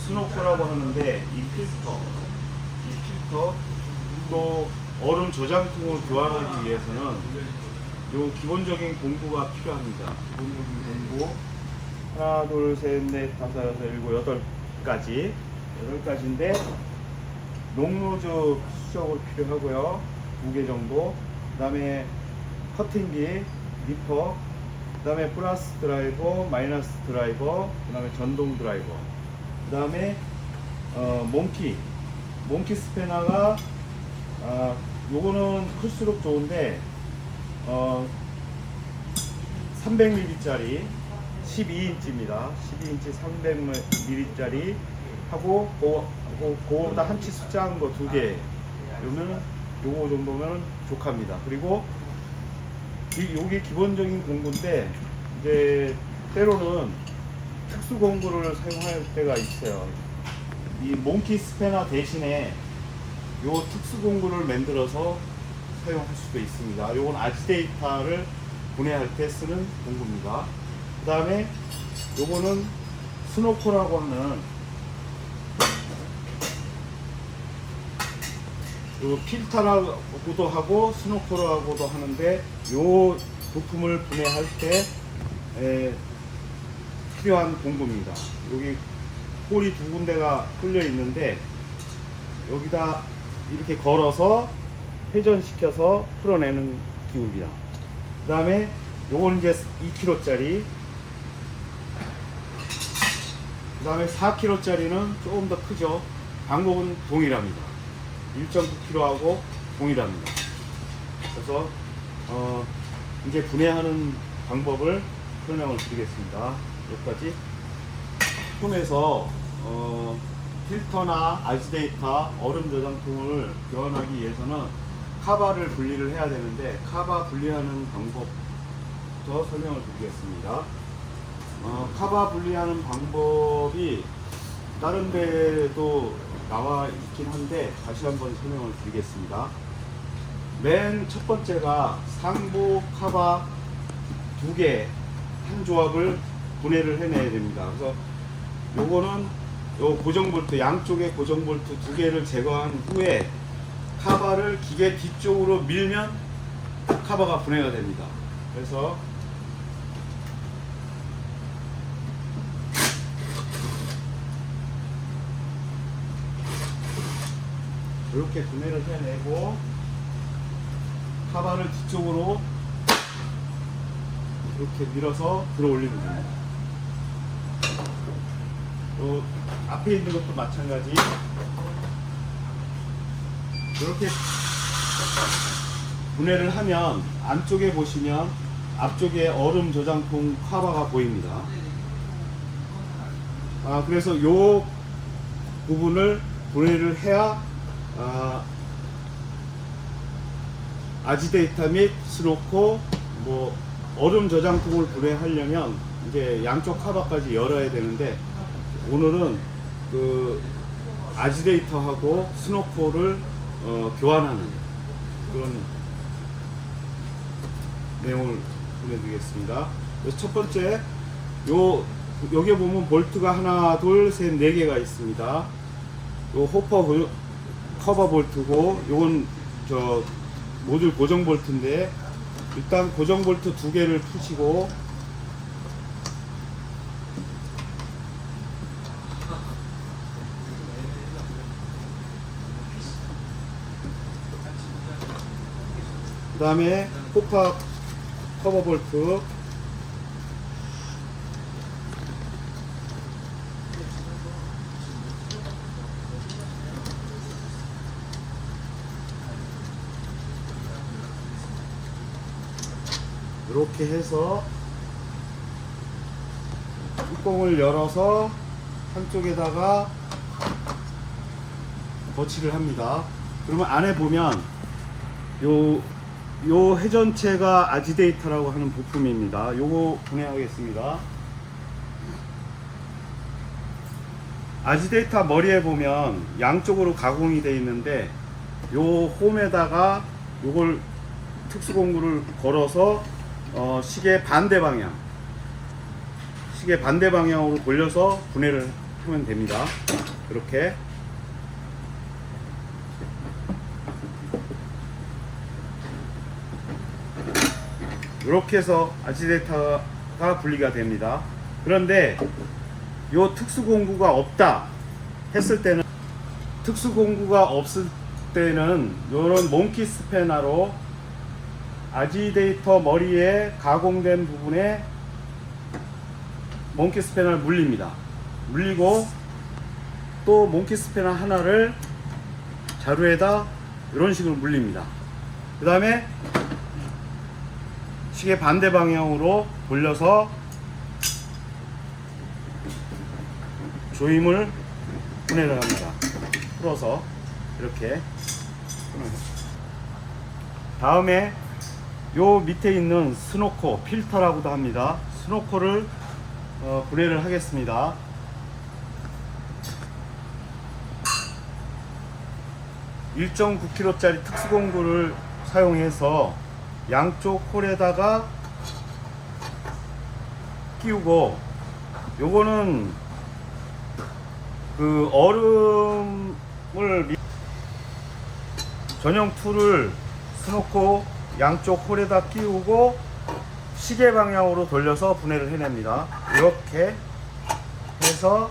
스노코라고 하는데 이 필터 또 얼음 저장통을 교환하기 위해서는 요 기본적인 공구가 필요합니다. 기본적인 공구 하나, 둘, 셋, 넷, 다섯, 여섯, 일곱, 여덟 가지인데 롱노즈 수적으로 필요하고요. 2개 정도. 그 다음에 커팅기, 리퍼, 그 다음에 플러스 드라이버, 마이너스 드라이버, 그 다음에 전동 드라이버, 그 다음에 몽키 스패너가 요거는 클수록 좋은데 300mm짜리 12인치입니다. 12인치 300mm짜리 하고 그거보다 한치 숫자한 거 2개 요거는 요거 정도면 족합니다. 그리고 요게 기본적인 공구인데 이제 때로는 특수 공구를 사용할 때가 있어요. 이 몽키 스패너 대신에 요 특수 공구를 만들어서 사용할 수도 있습니다. 요건 아지데이터를 분해할 때 쓰는 공구입니다. 그 다음에 요거는 스노코라고 하는 요 필터라고도 하고 스노코라고도 하는데 요 부품을 분해할 때 필요한 공구입니다. 여기 홀이 2군데가 뚫려 있는데 여기다 이렇게 걸어서 회전시켜서 풀어내는 기구입니다. 그 다음에 요건 이제 2kg짜리, 그 다음에 4kg짜리는 조금 더 크죠. 방법은 동일합니다. 1.9kg하고 동일합니다. 그래서 이제 분해하는 방법을 설명을 드리겠습니다. 여기까지. 품에서 필터나 아지데이터, 얼음 저장통을 교환하기 위해서는 카바를 분리를 해야 되는데 카바 분리하는 방법부터 설명을 드리겠습니다. 카바 분리하는 방법이 다른 데도 나와 있긴 한데 다시 한번 설명을 드리겠습니다. 맨 첫 번째가 상부 카바 2개 한 조합을 분해를 해내야 됩니다. 그래서 요거는 요 고정 볼트, 양쪽에 고정 볼트 2개를 제거한 후에 카바를 기계 뒤쪽으로 밀면 카바가 분해가 됩니다. 그래서 이렇게 분해를 해내고 카바를 뒤쪽으로 이렇게 밀어서 들어 올리면 됩니다. 요 앞에 있는 것도 마찬가지. 이렇게 분해를 하면 안쪽에 보시면 앞쪽에 얼음 저장통 카바가 보입니다. 그래서 요 부분을 분해를 해야 아지데이터 및 스노코 얼음 저장통을 분해하려면 이제 양쪽 카바까지 열어야 되는데 오늘은 그 아지데이터하고 스노코를 교환하는 그런 내용을 보내드리겠습니다. 그래서 첫 번째 여기에 보면 볼트가 하나, 둘, 셋, 4개가 있습니다. 요 호퍼 커버 볼트고 요건 모듈 고정 볼트인데 일단 고정 볼트 2개를 푸시고 그 다음에 호파 커버 볼트 이렇게 해서 뚜껑을 열어서 한쪽에다가 거치를 합니다. 그러면 안에 보면 요 회전체가 아지데이터라고 하는 부품입니다. 요거 분해하겠습니다. 아지데이터 머리에 보면 양쪽으로 가공이 되어 있는데 요 홈에다가 요걸 특수공구를 걸어서 시계 반대 방향으로 돌려서 분해를 하면 됩니다. 이렇게 해서 아지테이터가 분리가 됩니다. 그런데 요 특수공구가 없다 했을 때는, 특수공구가 없을 때는 요런 몽키 스패너로 아지테이터 머리에 가공된 부분에 몽키 스패너를 물립니다. 물리고 또 몽키 스패너 하나를 자루에다 이런 식으로 물립니다. 그 다음에 시계 반대 방향으로 돌려서 조임을 분해를 합니다. 풀어서 이렇게. 다음에 요 밑에 있는 스노코 필터라고도 합니다. 스노코를 분해를 하겠습니다. (1.9kg) 특수공구를 사용해서 양쪽 홀에다가 끼우고, 요거는 그 얼음을 전용 툴을 스노코 양쪽 홀에다 끼우고 시계 방향으로 돌려서 분해를 해냅니다. 이렇게 해서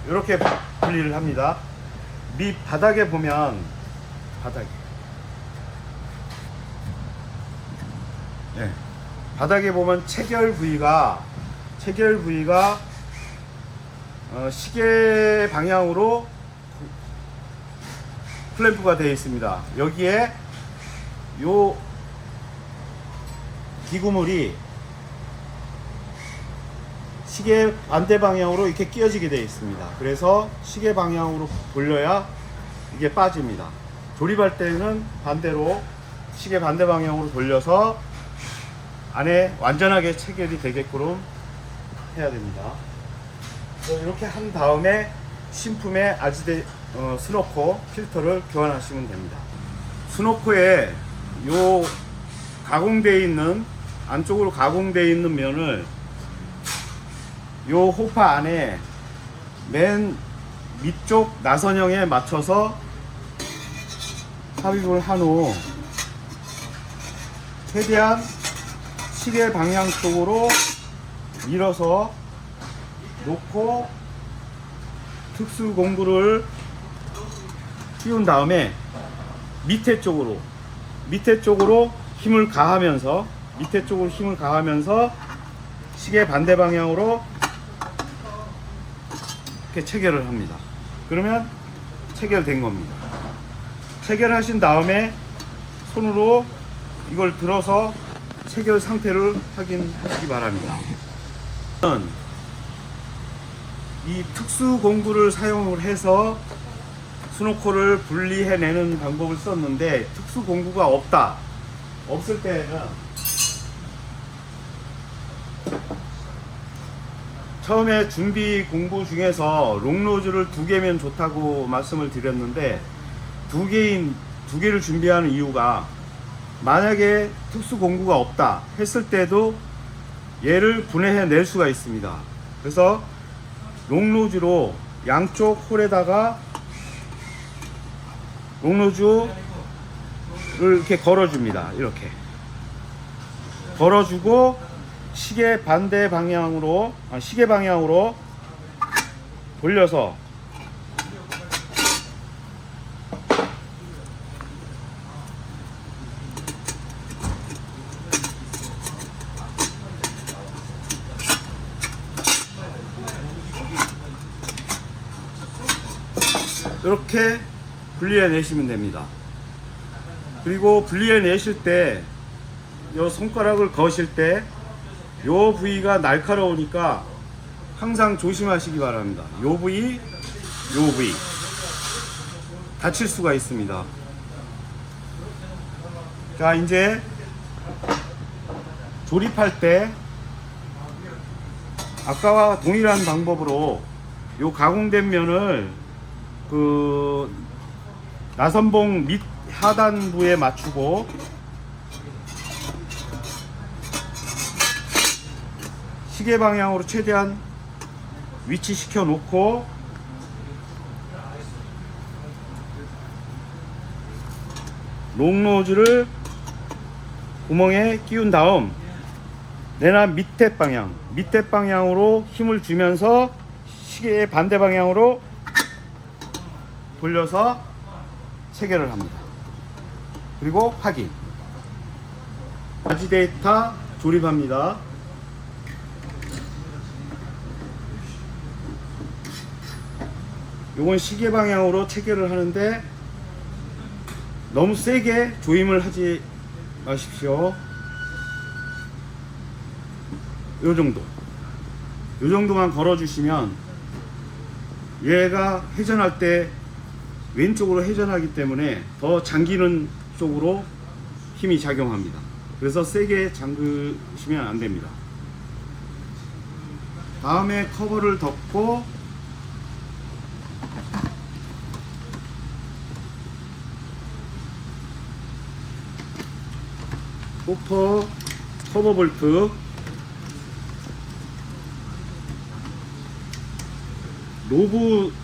이렇게 분리를 합니다. 밑 바닥에 보면 바닥에 보면 체결 부위가 시계 방향으로 클램프가 되어 있습니다. 여기에 요 기구물이 시계 반대 방향으로 이렇게 끼어지게 되어 있습니다. 그래서 시계 방향으로 돌려야 이게 빠집니다. 조립할 때는 반대로 시계 반대 방향으로 돌려서 안에 완전하게 체결이 되게끔 해야 됩니다. 이렇게 한 다음에 신품의 스노코 필터를 교환하시면 됩니다. 스노코에 요 가공되어 있는, 안쪽으로 가공되어 있는 면을 요 호파 안에 맨 밑쪽 나선형에 맞춰서 삽입을 한 후 최대한 시계 방향 쪽으로 밀어서 놓고 특수 공구를 끼운 다음에 밑에 쪽으로 힘을 가하면서 시계 반대 방향으로 이렇게 체결을 합니다. 그러면 체결된 겁니다. 체결하신 다음에 손으로 이걸 들어서 체결 상태를 확인하시기 바랍니다. 이 특수 공구를 사용을 해서 스노코를 분리해내는 방법을 썼는데, 특수 공구가 없을 때는 처음에 준비 공부 중에서 롱노즈를 2개면 좋다고 말씀을 드렸는데, 2개를 준비하는 이유가, 만약에 특수 공구가 없다 했을 때도 얘를 분해해 낼 수가 있습니다. 그래서 롱노즈로 양쪽 홀에다가 롱노즈를 이렇게 걸어줍니다. 이렇게 걸어주고 시계 반대 방향으로, 시계 방향으로 돌려서 이렇게 분리해 내시면 됩니다. 그리고 분리해 내실 때 요 손가락을 거실 때 요 부위가 날카로우니까 항상 조심하시기 바랍니다. 요 부위 다칠 수가 있습니다. 자, 이제 조립할 때 아까와 동일한 방법으로 요 가공된 면을 나선봉 밑 하단부에 맞추고 시계 방향으로 최대한 위치시켜 놓고 롱노즈를 구멍에 끼운 다음 내나 밑에 방향으로 힘을 주면서 시계의 반대 방향으로 돌려서 체결을 합니다. 그리고 확인. 바지 데이터 조립합니다. 요건 시계 방향으로 체결을 하는데 너무 세게 조임을 하지 마십시오. 요 정도만 걸어 주시면 얘가 회전할 때 왼쪽으로 회전하기 때문에 더 잠기는 쪽으로 힘이 작용합니다. 그래서 세게 잠그시면 안 됩니다. 다음에 커버를 덮고 포터 커버 볼트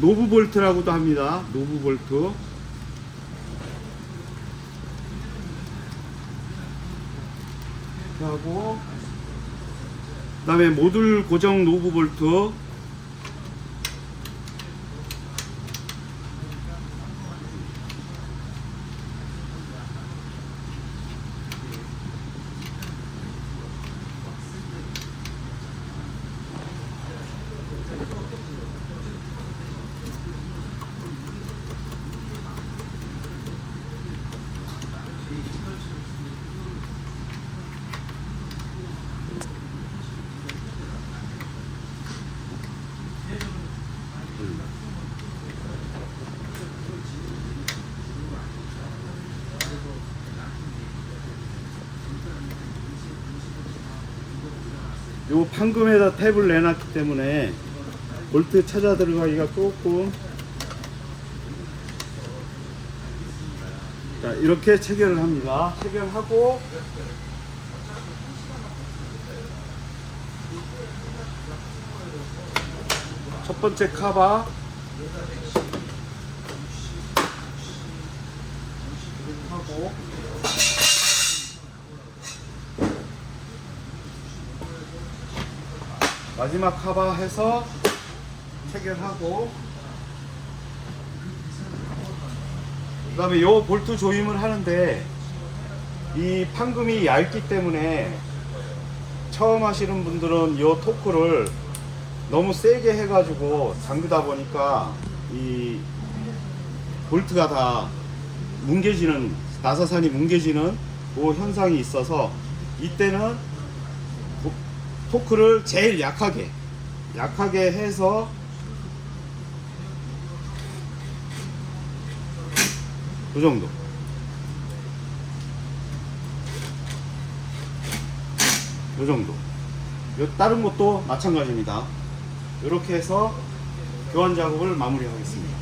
노브 볼트라고도 합니다. 노브 볼트 하고 그 다음에 모듈 고정 노브 볼트 요 판금에다 탭을 내놨기 때문에 볼트 찾아 들어가기가 조금 자 이렇게 체결을 합니다. 체결하고 첫 번째 카바 하고 마지막 카바 해서 체결하고 그 다음에 요 볼트 조임을 하는데 이 판금이 얇기 때문에 처음 하시는 분들은 요 토크를 너무 세게 해가지고 잠그다 보니까 이 볼트가 다 뭉개지는 나사산이 뭉개지는 그 현상이 있어서 이때는 토크를 제일 약하게 해서 이 정도 다른 것도 마찬가지입니다. 이렇게 해서 교환 작업을 마무리하겠습니다.